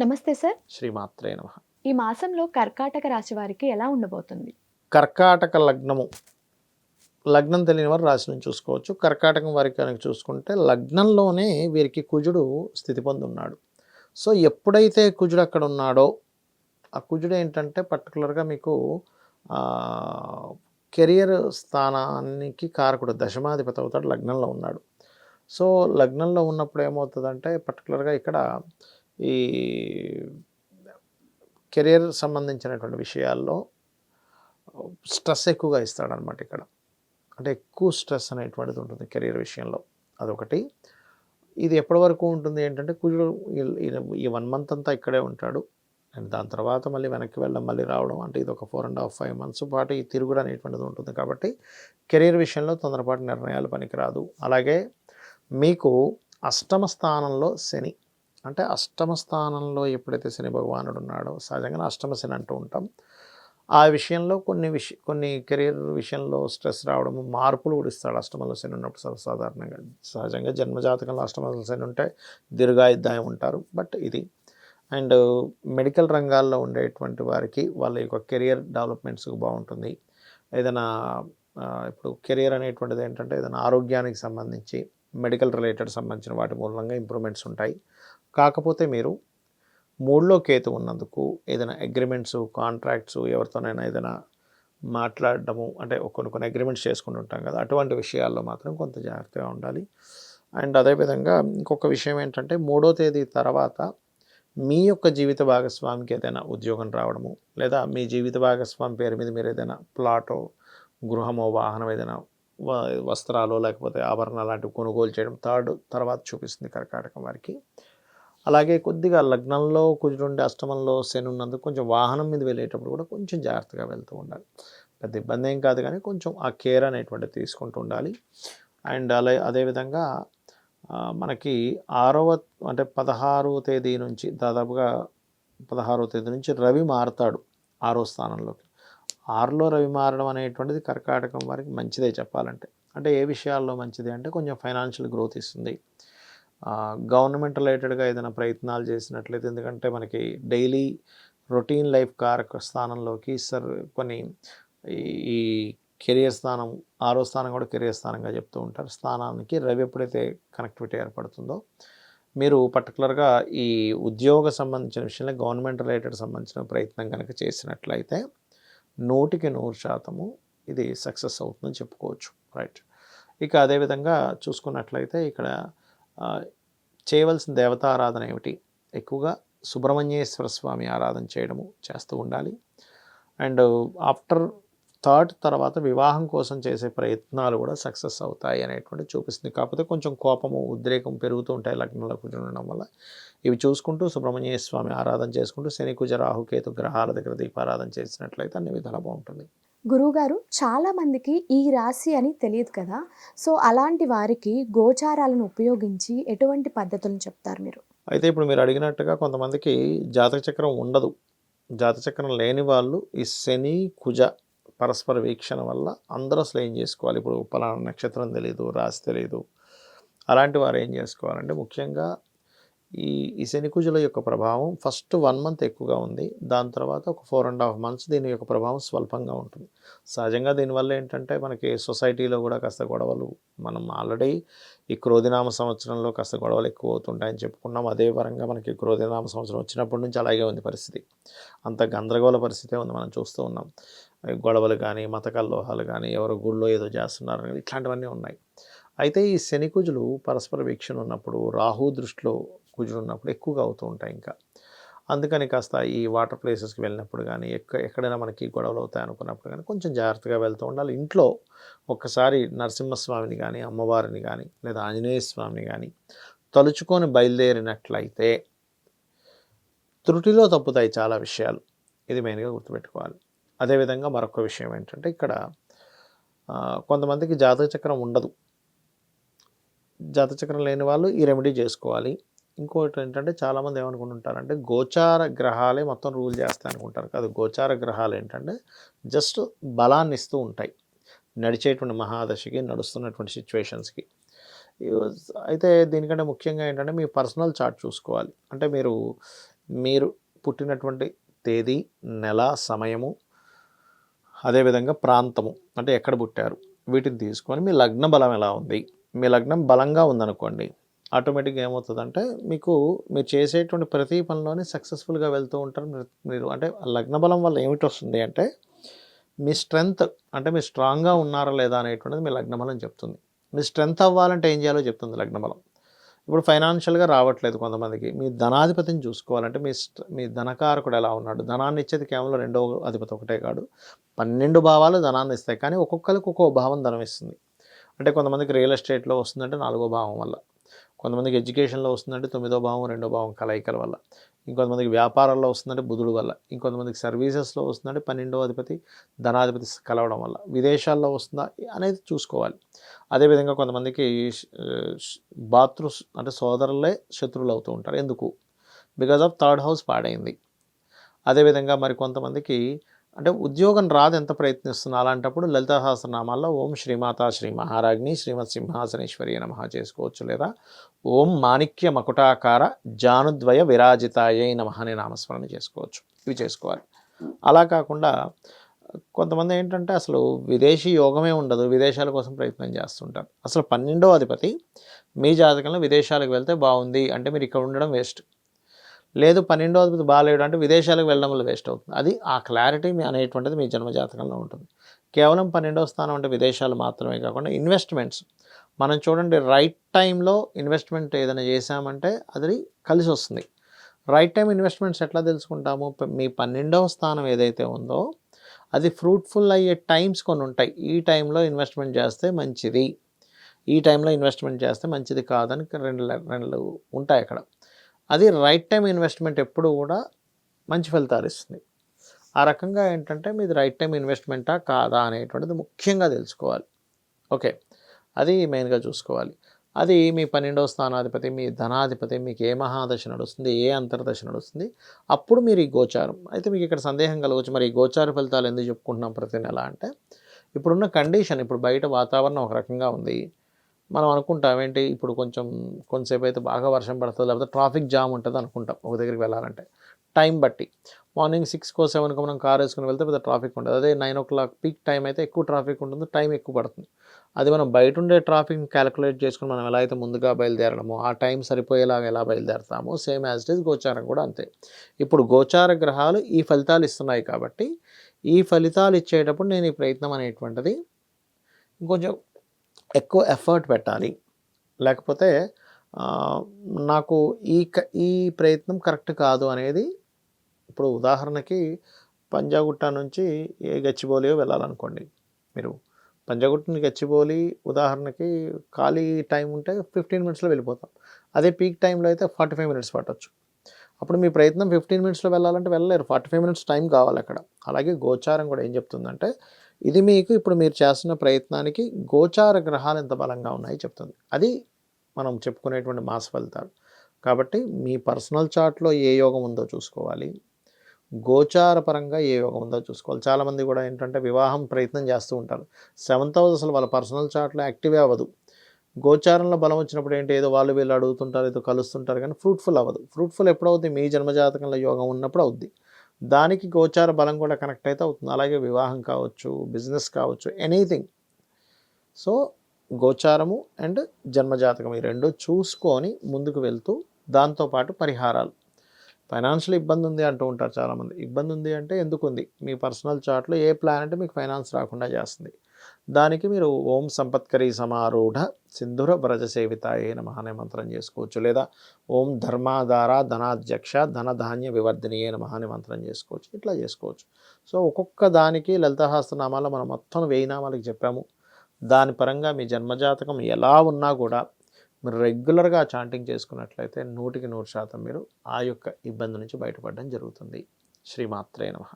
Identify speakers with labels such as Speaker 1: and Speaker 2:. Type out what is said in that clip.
Speaker 1: నమస్తే సార్.
Speaker 2: శ్రీమాత్రే నమః.
Speaker 1: ఈ మాసంలో కర్కాటక రాశి వారికి ఎలా ఉండబోతుంది?
Speaker 2: కర్కాటక లగ్నము. లగ్నం తెలియని వారు రాశి నుంచి చూసుకోవచ్చు. కర్కాటకం వారికి కనుక చూసుకుంటే లగ్నంలోనే వీరికి కుజుడు స్థితి పొందున్నాడు. సో ఎప్పుడైతే కుజుడు అక్కడ ఉన్నాడో ఆ కుజుడు ఏంటంటే పర్టికులర్గా మీకు కెరియర్ స్థానానికి కారకుడు, దశమాధిపతి అవుతాడు. లగ్నంలో ఉన్నాడు. సో లగ్నంలో ఉన్నప్పుడు ఏమవుతుందంటే పర్టికులర్గా ఇక్కడ ఈ కెరియర్ సంబంధించినటువంటి విషయాల్లో స్ట్రెస్ ఎక్కువగా ఇస్తాడనమాట ఇక్కడ. అంటే ఎక్కువ స్ట్రెస్ అనేటువంటిది ఉంటుంది కెరీర్ విషయంలో, అదొకటి. ఇది ఎప్పటి వరకు ఉంటుంది ఏంటంటే కుజుడు ఈ 1 మంత్ అంతా ఇక్కడే ఉంటాడు. అండ్ దాని తర్వాత మళ్ళీ వెనక్కి వెళ్ళడం, మళ్ళీ రావడం, అంటే ఇది ఒక 4.5 5 months పాటు ఈ తిరుగుడు అనేటువంటిది ఉంటుంది. కాబట్టి కెరీర్ విషయంలో తొందరపాటు నిర్ణయాలు పనికిరాదు. అలాగే మీకు అష్టమ స్థానంలో శని, అంటే అష్టమ స్థానంలో ఎప్పుడైతే శని భగవానుడు ఉన్నాడో, సహజంగా అష్టమ శని అంటూ ఉంటాం. ఆ విషయంలో కొన్ని కెరీర్ విషయంలో స్ట్రెస్ రావడము, మార్పులు కూడా ఇస్తాడు అష్టమంలో శని ఉన్నప్పుడు. సర్వసాధారణంగా సహజంగా జన్మజాతకంలో అష్టమంలో శని ఉంటే దీర్ఘాయుద్ధాయం ఉంటారు. బట్ ఇది అండ్ మెడికల్ రంగాల్లో ఉండేటువంటి వారికి వాళ్ళ యొక్క కెరియర్ డెవలప్మెంట్స్కి బాగుంటుంది. ఏదైనా ఇప్పుడు కెరియర్ అనేటువంటిది ఏంటంటే ఏదైనా ఆరోగ్యానికి సంబంధించి మెడికల్ రిలేటెడ్ సంబంధించిన వాటి మూలంగా ఇంప్రూవ్మెంట్స్ ఉంటాయి. కాకపోతే మీరు 3లో కేతు ఉన్నందుకు ఏదైనా అగ్రిమెంట్స్, కాంట్రాక్ట్స్, ఎవరితోనైనా ఏదైనా మాట్లాడడము, అంటే కొన్ని అగ్రిమెంట్స్ చేసుకుని ఉంటాం కదా, అటువంటి విషయాల్లో మాత్రం కొంత జాగ్రత్తగా ఉండాలి. అండ్ అదేవిధంగా ఇంకొక విషయం ఏంటంటే 3వ తేదీ తర్వాత మీ యొక్క జీవిత భాగస్వామికి ఏదైనా ఉద్యోగం రావడము, లేదా మీ జీవిత భాగస్వామి పేరు మీద మీరు ఏదైనా ప్లాటో, గృహమో, వాహనం, ఏదైనా వస్త్రాలు లేకపోతే ఆభరణాలు లాంటివి కొనుగోలు చేయడం తర్వాత చూపిస్తుంది కర్కాటకం వారికి. అలాగే కొద్దిగా లగ్నంలో కుజుడుండి అష్టమంలో శని ఉన్నందుకు కొంచెం వాహనం మీద వెళ్ళేటప్పుడు కూడా కొంచెం జాగ్రత్తగా వెళ్తూ ఉండాలి. పెద్ద ఇబ్బంది ఏం కాదు, కానీ కొంచెం ఆ కేర్ అనేటువంటిది తీసుకుంటూ ఉండాలి. అండ్ అదేవిధంగా మనకి 16వ తేదీ నుంచి దాదాపుగా 16వ తేదీ నుంచి రవి మారుతాడు 6వ స్థానంలోకి. 6లో రవి మారడం అనేటువంటిది కర్కాటకం వారికి మంచిదే చెప్పాలంటే. అంటే ఏ విషయాల్లో మంచిది అంటే కొంచెం ఫైనాన్షియల్ గ్రోత్ ఇస్తుంది. గవర్నమెంట్ రిలేటెడ్గా ఏదైనా ప్రయత్నాలు చేసినట్లయితే, ఎందుకంటే మనకి డైలీ రొటీన్ లైఫ్ కారక స్థానంలోకి కొన్ని ఈ కెరియర్ స్థానం, 6వ స్థానం కూడా కెరియర్ స్థానంగా చెప్తూ ఉంటారు. స్థానానికి రవి ఎప్పుడైతే కనెక్టివిటీ ఏర్పడుతుందో, మీరు పర్టికులర్గా ఈ ఉద్యోగ సంబంధించిన విషయంలో గవర్నమెంట్ రిలేటెడ్ సంబంధించిన ప్రయత్నం కనుక చేసినట్లయితే 100% ఇది సక్సెస్ అవుతుందని చెప్పుకోవచ్చు. రైట్. ఇక అదేవిధంగా చూసుకున్నట్లయితే ఇక్కడ చేయవలసిన దేవతారాధన ఏమిటి? ఎక్కువగా సుబ్రహ్మణ్యేశ్వర స్వామి ఆరాధన చేయడము చేస్తూ ఉండాలి. అండ్ ఆఫ్టర్ 3rd తర్వాత వివాహం కోసం చేసే ప్రయత్నాలు కూడా సక్సెస్ అవుతాయి అనేటువంటి చూపిస్తుంది. కాకపోతే కొంచెం కోపము, ఉద్రేకం పెరుగుతూ ఉంటాయి లగ్నంలో కూర్చుండడం వల్ల. ఇవి చూసుకుంటూ సుబ్రహ్మణ్య స్వామి ఆరాధన చేసుకుంటూ శని, కుజ, రాహుకేతు గ్రహాల దగ్గర దీపారాధన చేసినట్లయితే అన్ని విధాలా బాగుంటుంది.
Speaker 1: గురువుగారు, చాలా మందికి ఈ రాశి అని తెలియదు కదా, సో అలాంటి వారికి గోచారాలను ఉపయోగించి ఎటువంటి పద్ధతులను చెప్తారు మీరు?
Speaker 2: అయితే ఇప్పుడు మీరు అడిగినట్టుగా కొంతమందికి జాతక చక్రం ఉండదు. జాతక చక్రం లేని వాళ్ళు ఈ శని, కుజ పరస్పర వీక్షణ వల్ల అందరూ అసలు ఏం చేసుకోవాలి? ఇప్పుడు పలానా నక్షత్రం తెలియదు, రాశి తెలియదు, అలాంటి వారు ఏం చేసుకోవాలంటే ముఖ్యంగా ఈ శని కుజుల యొక్క ప్రభావం ఫస్ట్ 1 month ఎక్కువగా ఉంది. దాని తర్వాత ఒక 4.5 months దీని యొక్క ప్రభావం స్వల్పంగా ఉంటుంది. సహజంగా దీనివల్ల ఏంటంటే మనకి సొసైటీలో కూడా కాస్త గొడవలు, మనం ఆల్రెడీ ఈ క్రోధినామ సంవత్సరంలో కాస్త గొడవలు ఎక్కువ అవుతుంటాయని చెప్పుకున్నాం. అదే పరంగా మనకి క్రోధినామ సంవత్సరం వచ్చినప్పటి నుంచి అలాగే ఉంది పరిస్థితి. అంత గందరగోళ పరిస్థితే ఉంది, మనం చూస్తూ ఉన్నాం. గొడవలు కానీ, మత కల్లోహాలు కానీ, ఎవరో గుళ్ళో ఏదో చేస్తున్నారు కానీ, ఇట్లాంటివన్నీ ఉన్నాయి. అయితే ఈ శని కుజులు పరస్పర వీక్షణ ఉన్నప్పుడు, రాహు దృష్టిలో కుజులు ఉన్నప్పుడు ఎక్కువగా అవుతూ ఉంటాయి. ఇంకా అందుకని కాస్త ఈ వాటర్ ప్లేసెస్కి వెళ్ళినప్పుడు కానీ, ఎక్కడైనా మనకి గొడవలు అవుతాయి అనుకున్నప్పుడు కానీ కొంచెం జాగ్రత్తగా వెళ్తూ ఉండాలి. ఇంట్లో ఒక్కసారి నరసింహస్వామిని కానీ, అమ్మవారిని కానీ, లేదా ఆంజనేయ స్వామిని కానీ తలుచుకొని బయలుదేరినట్లయితే త్రుటిలో తప్పుతాయి చాలా విషయాలు. ఇది మెయిన్గా గుర్తుపెట్టుకోవాలి. అదేవిధంగా మరొక విషయం ఏంటంటే ఇక్కడ కొంతమందికి జాతక చక్రం ఉండదు. జాతక చక్రం లేని వాళ్ళు ఈ రెమెడీ చేసుకోవాలి. ఇంకోటి ఏంటంటే చాలామంది ఏమనుకుంటుంటారంటే గోచార గ్రహాలే మొత్తం రూల్ చేస్తాయి అనుకుంటారు. కాదు, గోచార గ్రహాలు ఏంటంటే జస్ట్ బలాన్ని ఇస్తూ ఉంటాయి నడిచేటువంటి మహాదశకి, నడుస్తున్నటువంటి సిచ్యువేషన్స్కి. అయితే దీనికంటే ముఖ్యంగా ఏంటంటే మీ పర్సనల్ చార్ట్ చూసుకోవాలి. అంటే మీరు మీరు పుట్టినటువంటి తేదీ, నెల, సమయము, అదేవిధంగా ప్రాంతము, అంటే ఎక్కడ పుట్టారు, వీటిని తీసుకొని మీ లగ్న బలం ఎలా ఉంది. మీ లగ్నం బలంగా ఉందనుకోండి, ఆటోమేటిక్గా ఏమవుతుందంటే మీరు చేసేటువంటి ప్రతి పనిలోని సక్సెస్ఫుల్గా వెళ్తూ ఉంటారు. మీరు అంటే లగ్న బలం వల్ల ఏమిటి వస్తుంది అంటే మీ స్ట్రెంగ్త్, అంటే మీరు స్ట్రాంగ్గా ఉన్నారా లేదా అనేటువంటిది మీ లగ్న బలం చెప్తుంది. మీ స్ట్రెంగ్త్ అవ్వాలంటే ఏం చేయాలో చెప్తుంది లగ్న బలం. ఇప్పుడు ఫైనాన్షియల్గా రావట్లేదు కొంతమందికి, మీ ధనాధిపతిని చూసుకోవాలంటే మీ ధనకారకుడు ఎలా ఉన్నాడు. ధనాన్ని ఇచ్చేది కేవలం రెండవ అధిపతి ఒకటే కాదు, 12 భావాలు ధనాన్ని ఇస్తాయి. కానీ ఒక్కొక్కరికి ఒక్కో భావం ధనం ఇస్తుంది. అంటే కొంతమందికి రియల్ ఎస్టేట్లో వస్తుందంటే 4వ భావం వల్ల, కొంతమందికి ఎడ్యుకేషన్లో వస్తుందంటే 9వ భావం 2వ భావం కలయికల వల్ల, ఇంకొంతమందికి వ్యాపారాల్లో వస్తుందంటే బుధుడు వల్ల, ఇంకొంతమందికి సర్వీసెస్లో వస్తుందంటే 12వ అధిపతి ధనాధిపతి కలవడం వల్ల, విదేశాల్లో వస్తుందా అనేది చూసుకోవాలి. అదేవిధంగా కొంతమందికి అంటే సోదరులే శత్రువులు అవుతూ ఉంటారు. ఎందుకు? బికాజ్ ఆఫ్ థర్డ్ హౌస్ పాడైంది. అదేవిధంగా మరి కొంతమందికి అంటే ఉద్యోగం రాదు, ఎంత ప్రయత్నిస్తున్నా. అలాంటప్పుడు లలితా సహస్రనామాల్లో ఓం శ్రీమాతా శ్రీ మహారాజ్ని శ్రీమత్ సింహాసనేశ్వరి నమః చేసుకోవచ్చు, లేదా ఓం మాణిక్య మకుటాకార జానుద్వయ విరాజితాయై నమః అనే నామస్మరణ చేసుకోవచ్చు. ఇవి చేసుకోవాలి. అలా కాకుండా కొంతమంది ఏంటంటే అసలు విదేశీ యోగమే ఉండదు, విదేశాల కోసం ప్రయత్నం చేస్తుంటారు. అసలు 12వ అధిపతి మీ జాతకంలో విదేశాలకు వెళ్తే బాగుంది అంటే మీరు ఇక్కడ ఉండడం వేస్ట్. లేదు 12వ అధిపతి బాగాలేడు అంటే విదేశాలకు వెళ్ళడం వల్ల వేస్ట్ అవుతుంది. అది ఆ క్లారిటీ అనేటువంటిది మీ జన్మజాతకంలో ఉంటుంది. కేవలం 12వ స్థానం అంటే విదేశాలు మాత్రమే కాకుండా ఇన్వెస్ట్మెంట్స్, మనం చూడండి రైట్ టైంలో ఇన్వెస్ట్మెంట్ ఏదైనా చేశామంటే అది కలిసి వస్తుంది. రైట్ టైం ఇన్వెస్ట్మెంట్స్ ఎట్లా తెలుసుకుంటాము? మీ 12వ స్థానం ఏదైతే ఉందో అది ఫ్రూట్ఫుల్ అయ్యే టైమ్స్ కొన్ని ఉంటాయి. ఈ టైంలో ఇన్వెస్ట్మెంట్ చేస్తే మంచిది, ఈ టైంలో ఇన్వెస్ట్మెంట్ చేస్తే మంచిది కాదని రెండు ఉంటాయి అక్కడ. అది రైట్ టైం ఇన్వెస్ట్మెంట్ ఎప్పుడు కూడా మంచి ఫలితాలు ఇస్తుంది. ఆ రకంగా ఏంటంటే మీది రైట్ టైం ఇన్వెస్ట్మెంటా కాదా అనేటువంటిది ముఖ్యంగా తెలుసుకోవాలి. ఓకే, అది మెయిన్గా చూసుకోవాలి. అది మీ 12వ స్థానాధిపతి, మీ ధనాధిపతి, మీకు ఏ మహాదశ నడుస్తుంది, ఏ అంతర్దశ నడుస్తుంది, అప్పుడు మీరు ఈ గోచారం. అయితే మీకు ఇక్కడ సందేహం కలగవచ్చు, మరి ఈ గోచార ఫలితాలు ఎందుకు చెప్పుకుంటున్నాం ప్రతి నెల అంటే, ఇప్పుడున్న కండిషన్, ఇప్పుడు బయట వాతావరణం ఒక రకంగా ఉంది. మనం అనుకుంటాం ఏంటి, ఇప్పుడు కొంతసేపు అయితే బాగా వర్షం పడుతుంది, లేకపోతే ట్రాఫిక్ జామ్ ఉంటుంది అనుకుంటాం ఒక దగ్గరికి వెళ్ళాలంటే. టైం బట్టి మార్నింగ్ 6కో 7కో మనం కార్ వేసుకుని వెళ్తే పెద్ద ట్రాఫిక్ ఉంటుంది. అదే 9 o'clock పీక్ టైం అయితే ఎక్కువ ట్రాఫిక్ ఉంటుంది, టైం ఎక్కువ పడుతుంది. అది మనం బయట ఉండే ట్రాఫిక్ని క్యాలిక్యులేట్ చేసుకుని మనం ఎలా అయితే ముందుగా బయలుదేరడమో, ఆ టైం సరిపోయేలాగా ఎలా బయలుదేరతామో, సేమ్ యాజ్ ఇట్ ఈజ్ గోచారం కూడా అంతే. ఇప్పుడు గోచార గ్రహాలు ఈ ఫలితాలు ఇస్తున్నాయి కాబట్టి ఈ ఫలితాలు ఇచ్చేటప్పుడు నేను ఈ ప్రయత్నం అనేటువంటిది ఇంకొంచెం ఎక్కువ ఎఫర్ట్ పెట్టాలి. లేకపోతే నాకు ఈ ప్రయత్నం కరెక్ట్ కాదు అనేది, ఇప్పుడు ఉదాహరణకి పంజాగుట్ట నుంచి గచ్చిబౌలియో వెళ్ళాలనుకోండి. మీరు పంజాగుట్ట నుంచి గచ్చిబౌలి ఉదాహరణకి ఖాళీ టైం ఉంటే 15 minutesలో వెళ్ళిపోతాం. అదే పీక్ టైంలో అయితే 45 minutes పట్టవచ్చు. అప్పుడు మీ ప్రయత్నం 15 minutesలో వెళ్ళాలంటే వెళ్ళలేరు, 45 minutes టైం కావాలి అక్కడ. అలాగే గోచారం కూడా ఏం చెప్తుందంటే, ఇది మీకు ఇప్పుడు మీరు చేస్తున్న ప్రయత్నానికి గోచార గ్రహాలు ఎంత బలంగా ఉన్నాయి చెప్తుంది. అది మనం చెప్పుకునేటువంటి మాస ఫలితాలు. కాబట్టి మీ పర్సనల్ చార్ట్లో ఏ యోగం ఉందో చూసుకోవాలి, గోచార పరంగా ఏ యోగం ఉందో చూసుకోవాలి. చాలామంది కూడా ఏంటంటే వివాహం ప్రయత్నం చేస్తూ ఉంటారు, 7th house అసలు వాళ్ళ పర్సనల్ చార్ట్లో యాక్టివే అవ్వదు. గోచారంలో బలం వచ్చినప్పుడు ఏంటి, ఏదో వాళ్ళు వీళ్ళు అడుగుతుంటారు, ఏదో కలుస్తుంటారు, కానీ ఫ్రూట్ఫుల్ అవ్వదు. ఫ్రూట్ఫుల్ ఎప్పుడు అవుతుంది? మీ జన్మజాతకంలో యోగం ఉన్నప్పుడు అవుద్ది. దానికి గోచార బలం కూడా కనెక్ట్ అయితే అవుతుంది. అలాగే వివాహం కావచ్చు, బిజినెస్ కావచ్చు, ఎనీథింగ్. సో గోచారము అండ్ జన్మజాతకం ఈ రెండు చూసుకొని ముందుకు వెళ్తూ, దాంతోపాటు పరిహారాలు. ఫైనాన్షియల్ ఇబ్బంది ఉంది అంటూ ఉంటారు చాలామంది. ఇబ్బంది ఉంది అంటే ఎందుకు ఉంది? మీ పర్సనల్ చార్ట్లో ఏ ప్లానెట్ మీకు ఫైనాన్స్ రాకుండా చేస్తుంది. దానికి మీరు ఓం సంపత్కరీ సమారూఢ సింధుర వ్రజ సేవితాయే నమః అనే మంత్రం చేసుకోవచ్చు, లేదా ఓం ధర్మాధార ధనాధ్యక్ష ధనధాన్య వివర్ధినియే నమః అనే మంత్రం చేసుకోవచ్చు. ఇట్లా చేసుకోవచ్చు. సో ఒక్కొక్క దానికి లలితాసహస్రనామాల్లో మనం మొత్తం 1000 నామాలకు చెప్పాము. దాని పరంగా మీ జన్మజాతకం ఎలా ఉన్నా కూడా మీరు రెగ్యులర్గా చాంటింగ్ చేసుకున్నట్లయితే 100% మీరు ఆ యొక్క ఇబ్బంది నుంచి బయటపడడం జరుగుతుంది. శ్రీమాత్రే నమః.